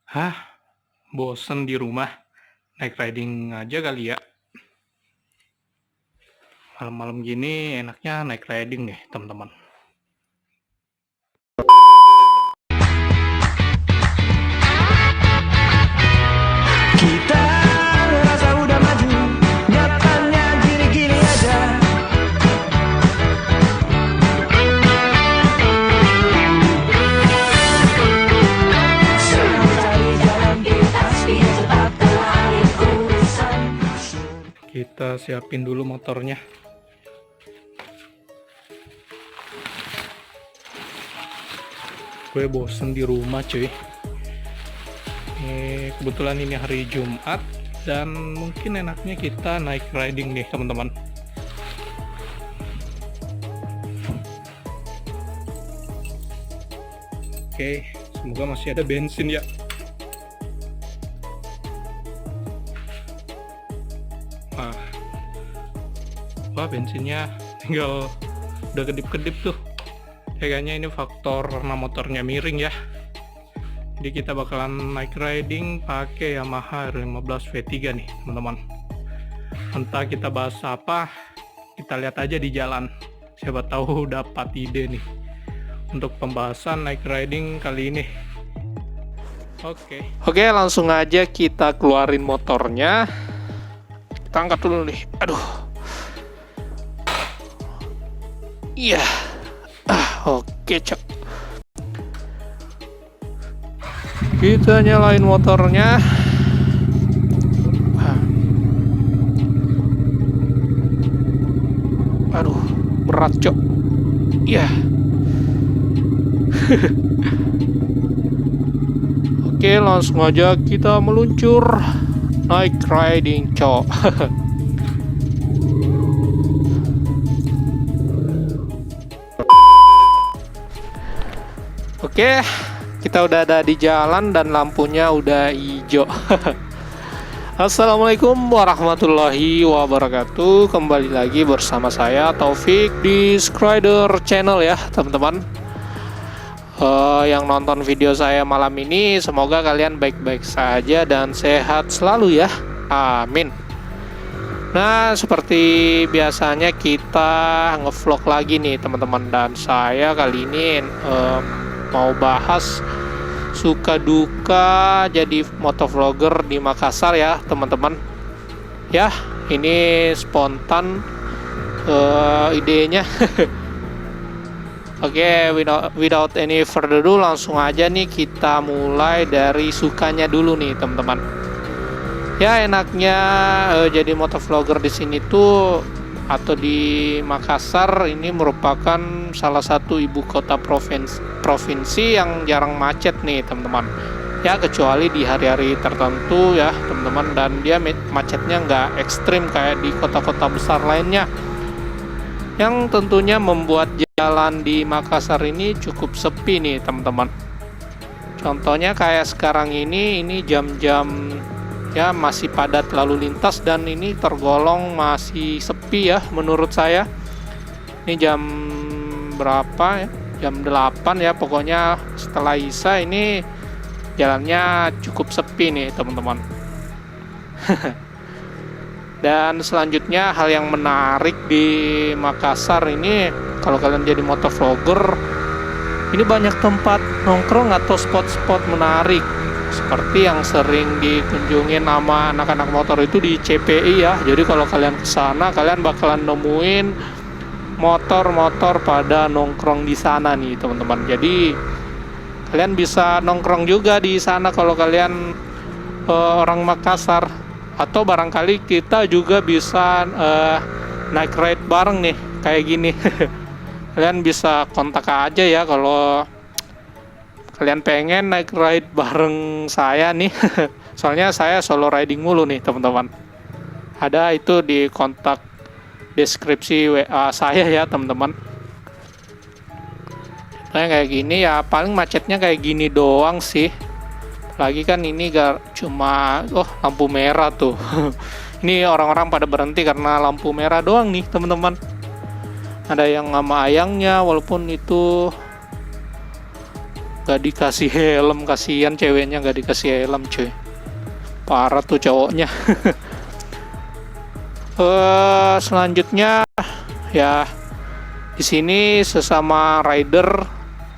Hah, bosen di rumah? Naik riding aja kali ya. Malam-malam gini enaknya naik riding deh, teman-teman. Kita ngerasa udah maju, nyatanya gini-gini aja. Cari jalan pintas biar cepat kelar urusan. Kita siapin dulu motornya. Gue bosen di rumah cuy. Kebetulan ini hari Jumat dan mungkin enaknya kita naik riding nih teman-teman. Oke, semoga masih ada bensin ya. Wah, bensinnya tinggal udah kedip-kedip tuh. Kayaknya ini faktor karena motornya miring ya. Jadi kita bakalan naik riding pakai Yamaha R15 V3 nih teman-teman. Entah kita bahas apa, kita lihat aja di jalan. Siapa tahu dapat ide nih untuk pembahasan naik riding kali ini. Oke, langsung aja kita keluarin motornya. Kita angkat dulu nih. Aduh. Iya. Oke, cok. Kita nyalain motornya. Aduh, berat, cok. Iya. Oke, langsung aja kita meluncur naik riding, cok. Oke, kita udah ada di jalan dan lampunya udah hijau. Assalamualaikum warahmatullahi wabarakatuh. Kembali lagi bersama saya Taufik di Skrider Channel ya teman-teman. Yang nonton video saya malam ini, semoga kalian baik-baik saja dan sehat selalu ya. Amin. Nah, seperti biasanya kita ngevlog lagi nih teman-teman, dan saya kali ini mau bahas suka duka jadi motovlogger di Makassar ya teman-teman. Ya, ini spontan idenya. Oke, without any further ado, langsung aja nih kita mulai dari sukanya dulu nih teman-teman. Ya, enaknya jadi motovlogger di sini tuh atau di Makassar ini merupakan salah satu ibu kota provinsi yang jarang macet nih teman-teman. Ya, kecuali di hari-hari tertentu ya teman-teman, dan dia macetnya nggak ekstrim kayak di kota-kota besar lainnya, yang tentunya membuat jalan di Makassar ini cukup sepi nih teman-teman. Contohnya kayak sekarang ini jam-jam ya masih padat lalu lintas, dan ini tergolong masih sepi ya menurut saya. Ini jam berapa ya? Jam 8 ya, pokoknya setelah Isya ini jalannya cukup sepi nih teman-teman. Dan selanjutnya hal yang menarik di Makassar ini, kalau kalian jadi motovlogger, ini banyak tempat nongkrong atau spot-spot menarik seperti yang sering dikunjungin sama anak-anak motor itu di CPI ya. Jadi kalau kalian kesana, kalian bakalan nemuin motor-motor pada nongkrong di sana nih teman-teman. Jadi kalian bisa nongkrong juga di sana kalau kalian orang Makassar, atau barangkali kita juga bisa naik ride bareng nih kayak gini. Kalian bisa kontak aja ya kalau kalian pengen naik ride bareng saya nih. Soalnya saya solo riding mulu nih teman-teman. Ada itu di kontak deskripsi WA saya ya teman-teman. Kayak gini ya, paling macetnya kayak gini doang sih. Lagi kan ini cuma lampu merah tuh. Ini orang-orang pada berhenti karena lampu merah doang nih teman-teman. Ada yang sama ayangnya, walaupun itu gak dikasih helm, kasihan ceweknya gak dikasih helm cuy, parah tuh cowoknya. Selanjutnya ya di sini sesama rider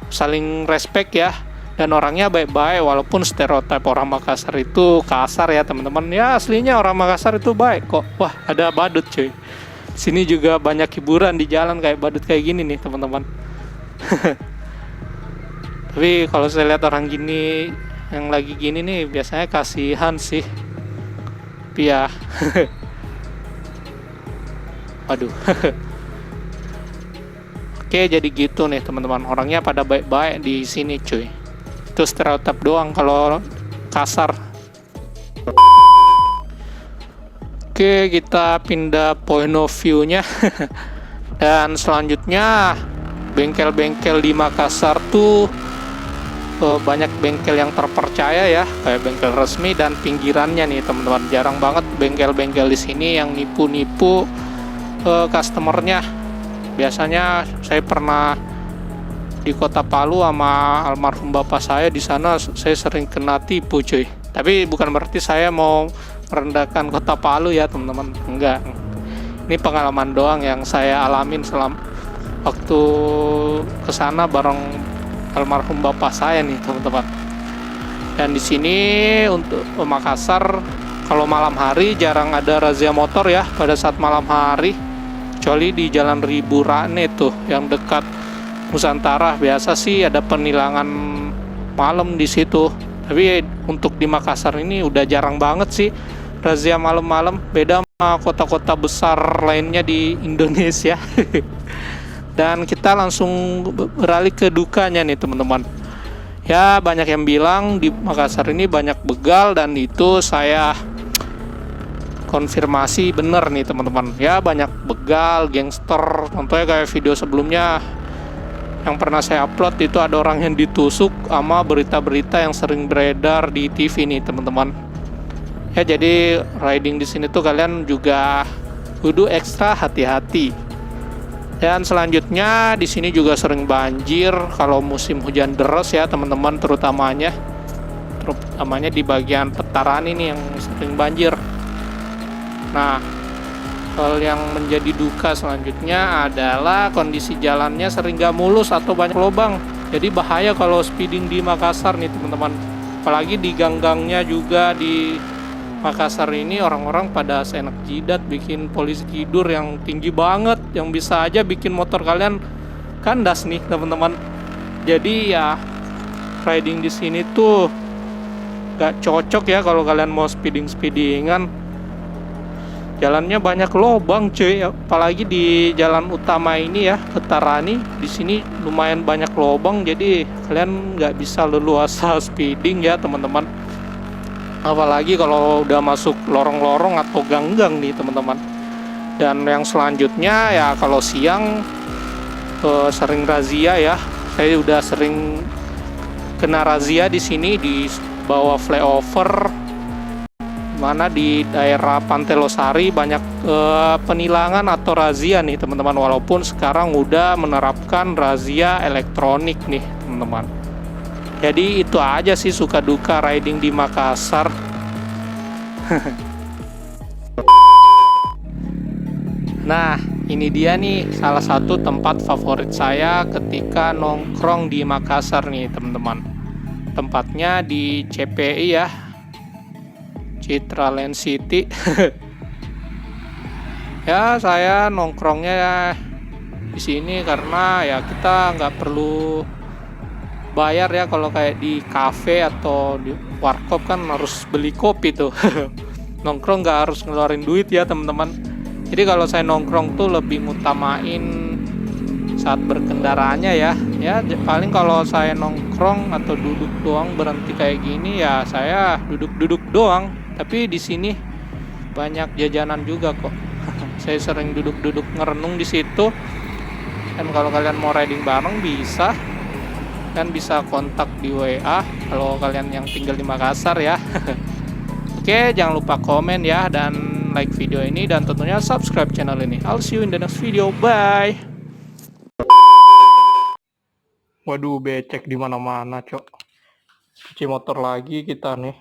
saling respect ya, dan orangnya baik-baik walaupun stereotip orang Makassar itu kasar ya teman-teman. Ya aslinya orang Makassar itu baik kok. Wah, ada badut cuy. Sini juga banyak hiburan di jalan kayak badut kayak gini nih teman-teman. Tapi kalau saya lihat orang gini yang lagi gini nih biasanya kasihan sih. Tapi ya waduh. Oke, jadi gitu nih teman-teman. Orangnya pada baik-baik di sini cuy. Itu stereotip doang kalau kasar. Oke, kita pindah point of view-nya. Dan selanjutnya bengkel-bengkel di Makassar tuh banyak bengkel yang terpercaya ya, kayak bengkel resmi dan pinggirannya nih teman-teman. Jarang banget bengkel-bengkel di sini yang nipu-nipu customernya. Biasanya saya pernah di Kota Palu sama almarhum bapak saya, di sana saya sering kena tipu cuy. Tapi bukan berarti saya mau merendahkan Kota Palu ya teman-teman, enggak. Ini pengalaman doang yang saya alamin selama waktu kesana bareng almarhum bapak saya nih teman-teman. Dan di sini untuk Makassar kalau malam hari jarang ada razia motor ya pada saat malam hari, kecuali di Jalan Ribu Rane tuh yang dekat Nusantara. Biasa sih ada penilangan malam di situ. Tapi untuk di Makassar ini udah jarang banget sih razia malam-malam, beda sama kota-kota besar lainnya di Indonesia. Dan kita langsung beralih ke dukanya nih teman-teman. Ya banyak yang bilang di Makassar ini banyak begal, dan itu saya konfirmasi bener nih teman-teman. Ya banyak begal, gangster. Contohnya kayak video sebelumnya yang pernah saya upload itu ada orang yang ditusuk, sama berita-berita yang sering beredar di TV nih teman-teman. Ya jadi riding di sini tuh kalian juga kudu ekstra hati-hati. Dan selanjutnya di sini juga sering banjir kalau musim hujan deras ya teman-teman, terutamanya di bagian petaran ini yang sering banjir. Nah, hal yang menjadi duka selanjutnya adalah kondisi jalannya sering gak mulus atau banyak lubang. Jadi bahaya kalau speeding di Makassar nih teman-teman. Apalagi di gang-gangnya juga di Makassar ini orang-orang pada seenak jidat bikin polisi tidur yang tinggi banget, yang bisa aja bikin motor kalian kandas nih teman-teman. Jadi ya riding di sini tuh gak cocok ya kalau kalian mau speedingan. Jalannya banyak lubang cuy, apalagi di jalan utama ini ya, Petarani. Di sini lumayan banyak lubang, jadi kalian nggak bisa leluasa speeding ya teman-teman. Apalagi kalau udah masuk lorong-lorong atau gang-gang nih teman-teman. Dan yang selanjutnya ya kalau siang sering razia ya. Saya udah sering kena razia di sini di bawah flyover. Mana di daerah Pantai Losari banyak penilangan atau razia nih teman-teman, walaupun sekarang udah menerapkan razia elektronik nih teman-teman. Jadi itu aja sih suka duka riding di Makassar. Nah ini dia nih salah satu tempat favorit saya ketika nongkrong di Makassar nih teman-teman. Tempatnya di CPI ya, Citra Land City. Ya saya nongkrongnya di sini karena ya kita nggak perlu bayar ya, kalau kayak di cafe atau di warkop kan harus beli kopi tuh. Nongkrong nggak harus ngeluarin duit ya teman-teman. Jadi kalau saya nongkrong tuh lebih ngutamain saat berkendaraannya ya. Ya paling kalau saya nongkrong atau duduk doang berhenti kayak gini ya saya duduk-duduk doang. Tapi di sini banyak jajanan juga kok. Saya sering duduk-duduk ngerenung di situ. Dan kalau kalian mau riding bareng bisa, kan bisa kontak di WA kalau kalian yang tinggal di Makassar ya. Oke, jangan lupa komen ya dan like video ini, dan tentunya subscribe channel ini. I'll see you in the next video. Bye. Waduh, becek di mana-mana, Cok. Cuci motor lagi kita nih.